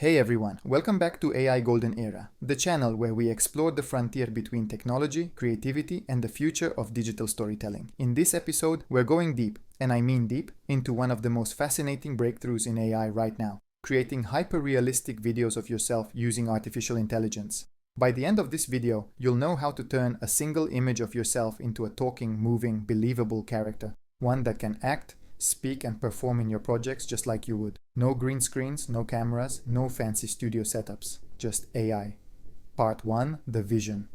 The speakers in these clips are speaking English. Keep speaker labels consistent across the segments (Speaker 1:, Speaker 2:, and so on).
Speaker 1: Hey everyone, welcome back to AI Golden Era, the channel where we explore the frontier between technology, creativity, and the future of digital storytelling. In this episode, we're going deep, and I mean deep, into one of the most fascinating breakthroughs in AI right now, creating hyper-realistic videos of yourself using artificial intelligence. By the end of this video, you'll know how to turn a single image of yourself into a talking, moving, believable character, one that can act, speak and perform in your projects just like you would. No green screens, no cameras, no fancy studio setups, just AI. Part 1, the vision.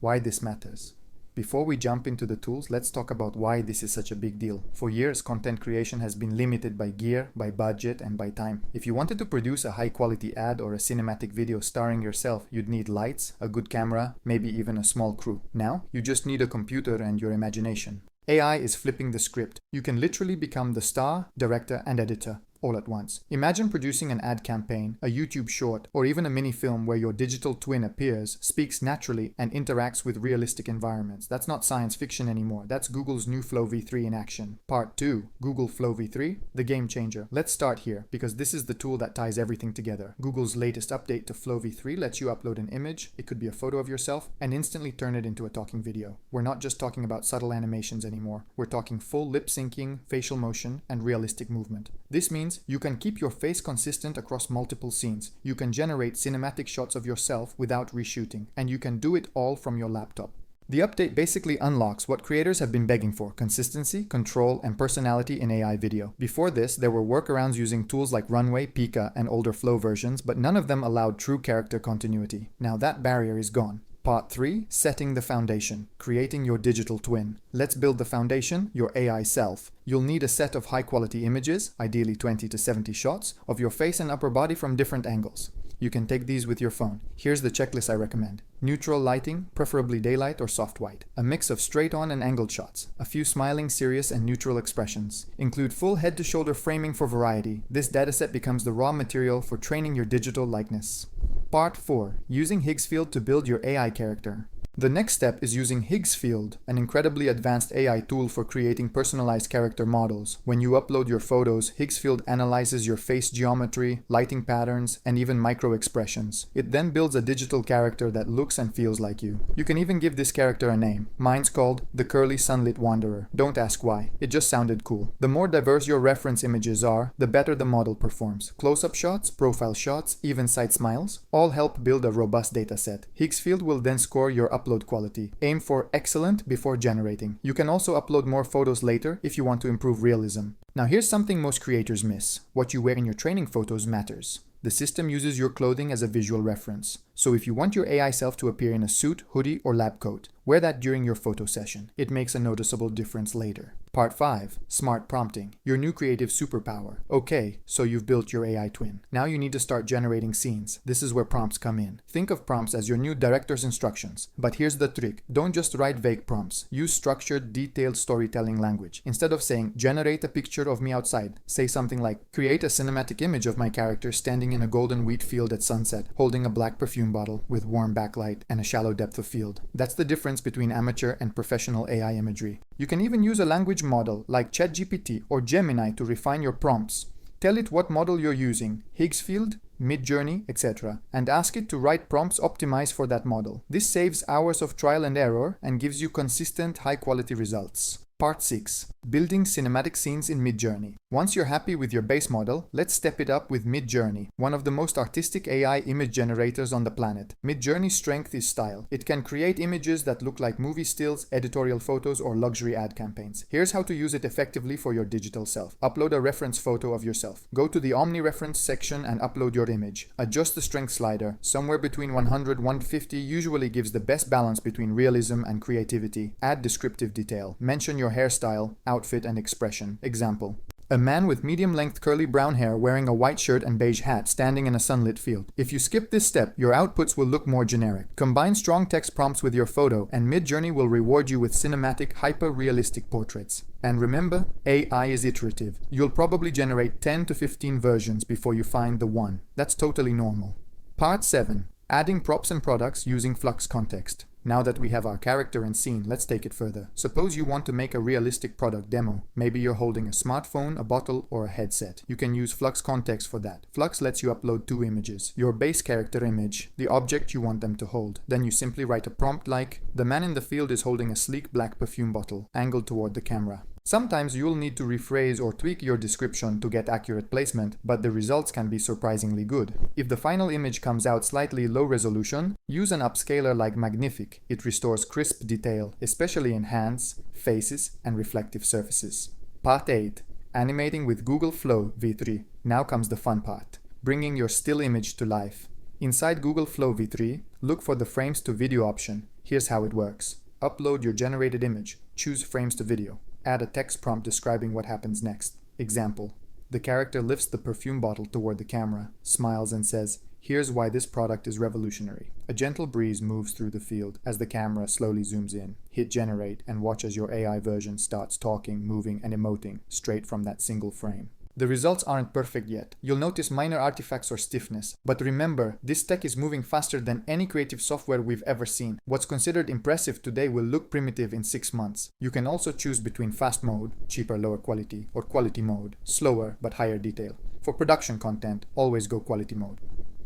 Speaker 1: Why this matters. Before we jump into the tools, let's talk about why this is such a big deal. For years, content creation has been limited by gear, by budget, and by time. If you wanted to produce a high-quality ad or a cinematic video starring yourself, you'd need lights, a good camera, maybe even a small crew. Now, you just need a computer and your imagination. AI is flipping the script. You can literally become the star, director, and editor all at once. Imagine producing an ad campaign, a YouTube short, or even a mini film where your digital twin appears, speaks naturally, and interacts with realistic environments. That's not science fiction anymore. That's Google's new Flow V3 in action. Part 2, Google Flow V3, the game changer. Let's start here, because this is the tool that ties everything together. Google's latest update to Flow V3 lets you upload an image, it could be a photo of yourself, and instantly turn it into a talking video. We're not just talking about subtle animations anymore. We're talking full lip syncing, facial motion, and realistic movement. This means you can keep your face consistent across multiple scenes. You can generate cinematic shots of yourself without reshooting, and you can do it all from your laptop. The update basically unlocks what creators have been begging for: consistency, control, and personality in AI video. Before this, there were workarounds using tools like Runway, Pika, and older Flow versions, but none of them allowed true character continuity. Now that barrier is gone. Part 3, setting the foundation, creating your digital twin. Let's build the foundation, your AI self. You'll need a set of high-quality images, ideally 20 to 70 shots, of your face and upper body from different angles. You can take these with your phone. Here's the checklist I recommend. Neutral lighting, preferably daylight or soft white. A mix of straight-on and angled shots. A few smiling, serious, and neutral expressions. Include full head-to-shoulder framing for variety. This dataset becomes the raw material for training your digital likeness. Part 4. Using Higgsfield to build your AI character. The next step is using Higgsfield, an incredibly advanced AI tool for creating personalized character models. When you upload your photos, Higgsfield analyzes your face geometry, lighting patterns, and even micro-expressions. It then builds a digital character that looks and feels like you. You can even give this character a name. Mine's called the Curly Sunlit Wanderer. Don't ask why. It just sounded cool. The more diverse your reference images are, the better the model performs. Close-up shots, profile shots, even side smiles, all help build a robust dataset. Higgsfield will then score your upload quality. Aim for excellent before generating. You can also upload more photos later if you want to improve realism. Now here's something most creators miss. What you wear in your training photos matters. The system uses your clothing as a visual reference. So if you want your AI self to appear in a suit, hoodie, or lab coat, wear that during your photo session. It makes a noticeable difference later. Part 5. Smart prompting. Your new creative superpower. Okay, so you've built your AI twin. Now you need to start generating scenes. This is where prompts come in. Think of prompts as your new director's instructions. But here's the trick. Don't just write vague prompts. Use structured, detailed storytelling language. Instead of saying, generate a picture of me outside, say something like, create a cinematic image of my character standing in a golden wheat field at sunset, holding a black perfume bottle with warm backlight and a shallow depth of field. That's the difference between amateur and professional AI imagery. You can even use a language model like ChatGPT or Gemini to refine your prompts. Tell it what model you're using, Higgsfield, Midjourney, etc., and ask it to write prompts optimized for that model. This saves hours of trial and error and gives you consistent, high-quality results. Part 6. Building cinematic scenes in Midjourney. Once you're happy with your base model, let's step it up with Midjourney, one of the most artistic AI image generators on the planet. Midjourney's strength is style. It can create images that look like movie stills, editorial photos, or luxury ad campaigns. Here's how to use it effectively for your digital self. Upload a reference photo of yourself. Go to the Omni reference section and upload your image. Adjust the strength slider. Somewhere between 100 and 150 usually gives the best balance between realism and creativity. Add descriptive detail. Mention your hairstyle, outfit, and expression. Example: a man with medium-length curly brown hair wearing a white shirt and beige hat standing in a sunlit field. If you skip this step, your outputs will look more generic. Combine strong text prompts with your photo, and Midjourney will reward you with cinematic, hyper-realistic portraits. And remember, AI is iterative. You'll probably generate 10 to 15 versions before you find the one. That's totally normal. Part 7. Adding props and products using Flux context. Now that we have our character and scene, let's take it further. Suppose you want to make a realistic product demo. Maybe you're holding a smartphone, a bottle, or a headset. You can use Flux Context for that. Flux lets you upload two images. Your base character image, the object you want them to hold. Then you simply write a prompt like, "The man in the field is holding a sleek black perfume bottle, angled toward the camera." Sometimes you'll need to rephrase or tweak your description to get accurate placement, but the results can be surprisingly good. If the final image comes out slightly low resolution, use an upscaler like Magnific. It restores crisp detail, especially in hands, faces, and reflective surfaces. Part 8. Animating with Google Flow V3. Now comes the fun part. Bringing your still image to life. Inside Google Flow V3, look for the frames to video option. Here's how it works. Upload your generated image. Choose frames to video. Add a text prompt describing what happens next. Example: the character lifts the perfume bottle toward the camera, smiles and says, "Here's why this product is revolutionary." A gentle breeze moves through the field as the camera slowly zooms in. Hit generate and watch as your AI version starts talking, moving, and emoting straight from that single frame. The results aren't perfect yet. You'll notice minor artifacts or stiffness. But remember, this tech is moving faster than any creative software we've ever seen. What's considered impressive today will look primitive in 6 months. You can also choose between fast mode, cheaper, lower quality, or quality mode, slower but higher detail. For production content, always go quality mode.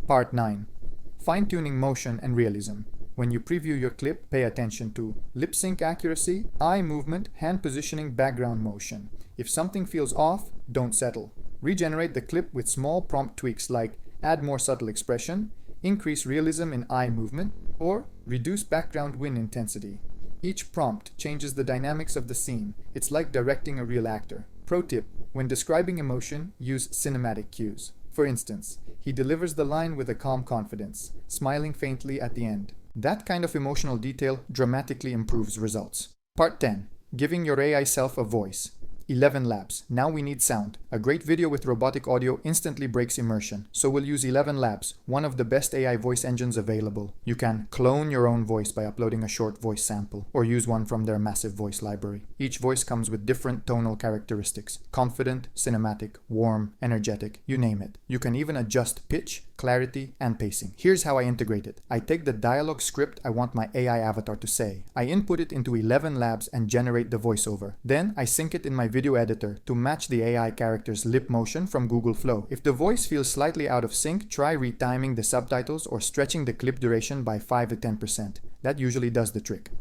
Speaker 1: Part 9. Fine-tuning motion and realism. When you preview your clip, pay attention to lip sync accuracy, eye movement, hand positioning, background motion. If something feels off, don't settle. Regenerate the clip with small prompt tweaks like add more subtle expression, increase realism in eye movement, or reduce background wind intensity. Each prompt changes the dynamics of the scene. It's like directing a real actor. Pro tip: when describing emotion, use cinematic cues. For instance, he delivers the line with a calm confidence, smiling faintly at the end. That kind of emotional detail dramatically improves results. Part 10. Giving your AI self a voice. 11 Labs. Now we need sound. A great video with robotic audio instantly breaks immersion. So we'll use 11 Labs, one of the best AI voice engines available. You can clone your own voice by uploading a short voice sample, or use one from their massive voice library. Each voice comes with different tonal characteristics: confident, cinematic, warm, energetic, you name it. You can even adjust pitch, clarity, and pacing. Here's how I integrate it. I take the dialogue script I want my AI avatar to say. I input it into 11 Labs and generate the voiceover. Then I sync it in my video editor to match the AI character's lip motion from Google Flow. If the voice feels slightly out of sync, try retiming the subtitles or stretching the clip duration by 5 to 10%. That usually does the trick.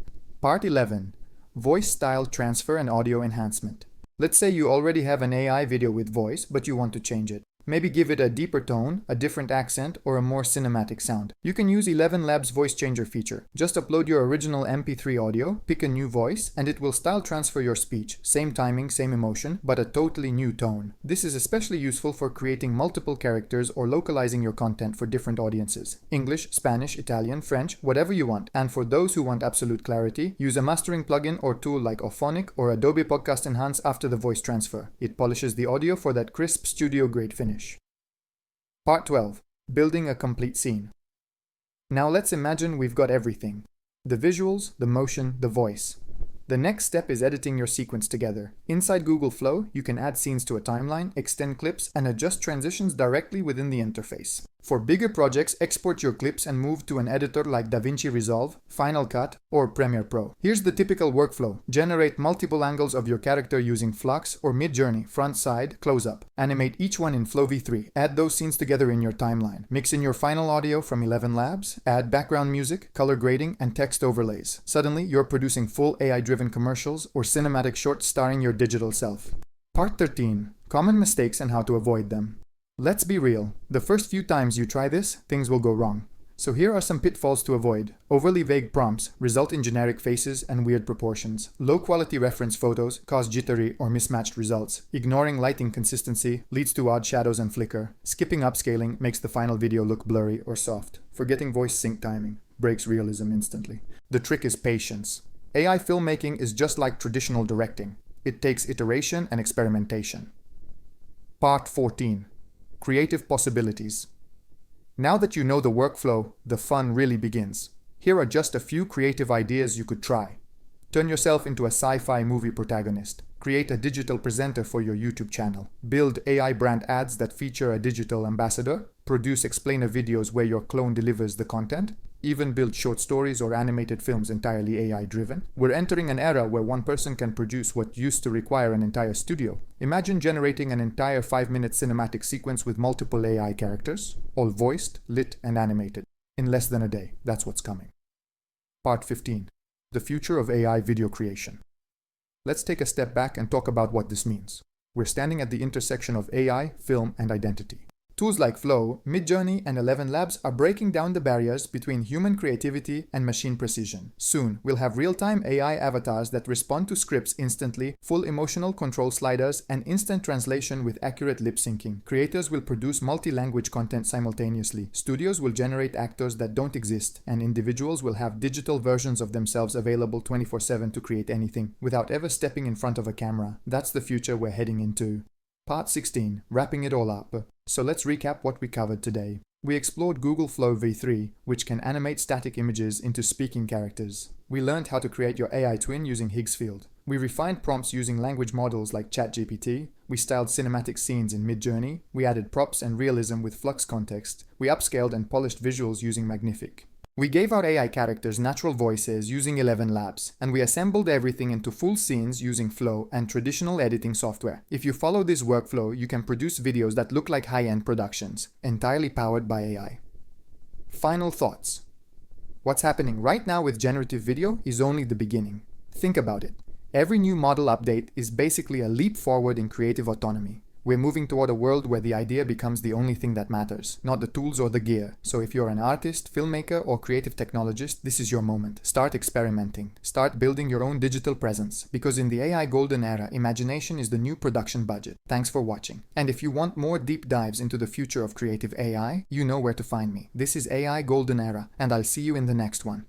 Speaker 1: Part 11. Voice style transfer and audio enhancement. Let's say you already have an AI video with voice, but you want to change it. Maybe give it a deeper tone, a different accent, or a more cinematic sound. You can use 11 Labs voice changer feature. Just upload your original MP3 audio, pick a new voice, and it will style transfer your speech. Same timing, same emotion, but a totally new tone. This is especially useful for creating multiple characters or localizing your content for different audiences. English, Spanish, Italian, French, whatever you want. And for those who want absolute clarity, use a mastering plugin or tool like Auphonic or Adobe Podcast Enhance after the voice transfer. It polishes the audio for that crisp studio-grade finish. Part 12. Building a complete scene. Now let's imagine we've got everything: the visuals, the motion, the voice. The next step is editing your sequence together. Inside Google Flow, you can add scenes to a timeline, extend clips, and adjust transitions directly within the interface. For bigger projects, export your clips and move to an editor like DaVinci Resolve, Final Cut, or Premiere Pro. Here's the typical workflow. Generate multiple angles of your character using Flux or Midjourney, front, side, close-up. Animate each one in Flow V3. Add those scenes together in your timeline. Mix in your final audio from 11 Labs. Add background music, color grading, and text overlays. Suddenly, you're producing full AI-driven commercials or cinematic shorts starring your digital self. Part 13. Common mistakes and how to avoid them. Let's be real. The first few times you try this, things will go wrong. So here are some pitfalls to avoid. Overly vague prompts result in generic faces and weird proportions. Low-quality reference photos cause jittery or mismatched results. Ignoring lighting consistency leads to odd shadows and flicker. Skipping upscaling makes the final video look blurry or soft. Forgetting voice sync timing breaks realism instantly. The trick is patience. AI filmmaking is just like traditional directing. It takes iteration and experimentation. Part 14. Creative possibilities. Now that you know the workflow, the fun really begins. Here are just a few creative ideas you could try. Turn yourself into a sci-fi movie protagonist. Create a digital presenter for your YouTube channel. Build AI brand ads that feature a digital ambassador. Produce explainer videos where your clone delivers the content. even build short stories or animated films entirely AI-driven. We're entering an era where one person can produce what used to require an entire studio. Imagine generating an entire 5-minute cinematic sequence with multiple AI characters, all voiced, lit, and animated, in less than a day. That's what's coming. Part 15. The future of AI video creation. Let's take a step back and talk about what this means. We're standing at the intersection of AI, film, and identity. Tools like Flow, Midjourney, and 11 Labs are breaking down the barriers between human creativity and machine precision. Soon, we'll have real-time AI avatars that respond to scripts instantly, full emotional control sliders, and instant translation with accurate lip syncing. Creators will produce multi-language content simultaneously. Studios will generate actors that don't exist, and individuals will have digital versions of themselves available 24/7 to create anything, without ever stepping in front of a camera. That's the future we're heading into. Part 16. Wrapping it all up. So let's recap what we covered today. We explored Google Flow v3, which can animate static images into speaking characters. We learned how to create your AI twin using Higgsfield. We refined prompts using language models like ChatGPT. We styled cinematic scenes in Midjourney. We added props and realism with Flux context. We upscaled and polished visuals using Magnific. We gave our AI characters natural voices using 11 Labs, and we assembled everything into full scenes using Flow and traditional editing software. If you follow this workflow, you can produce videos that look like high-end productions, entirely powered by AI. Final thoughts. What's happening right now with generative video is only the beginning. Think about it. Every new model update is basically a leap forward in creative autonomy. We're moving toward a world where the idea becomes the only thing that matters, not the tools or the gear. So if you're an artist, filmmaker, or creative technologist, this is your moment. Start experimenting. Start building your own digital presence. Because in the AI golden era, imagination is the new production budget. Thanks for watching. And if you want more deep dives into the future of creative AI, you know where to find me. This is AI Golden Era, and I'll see you in the next one.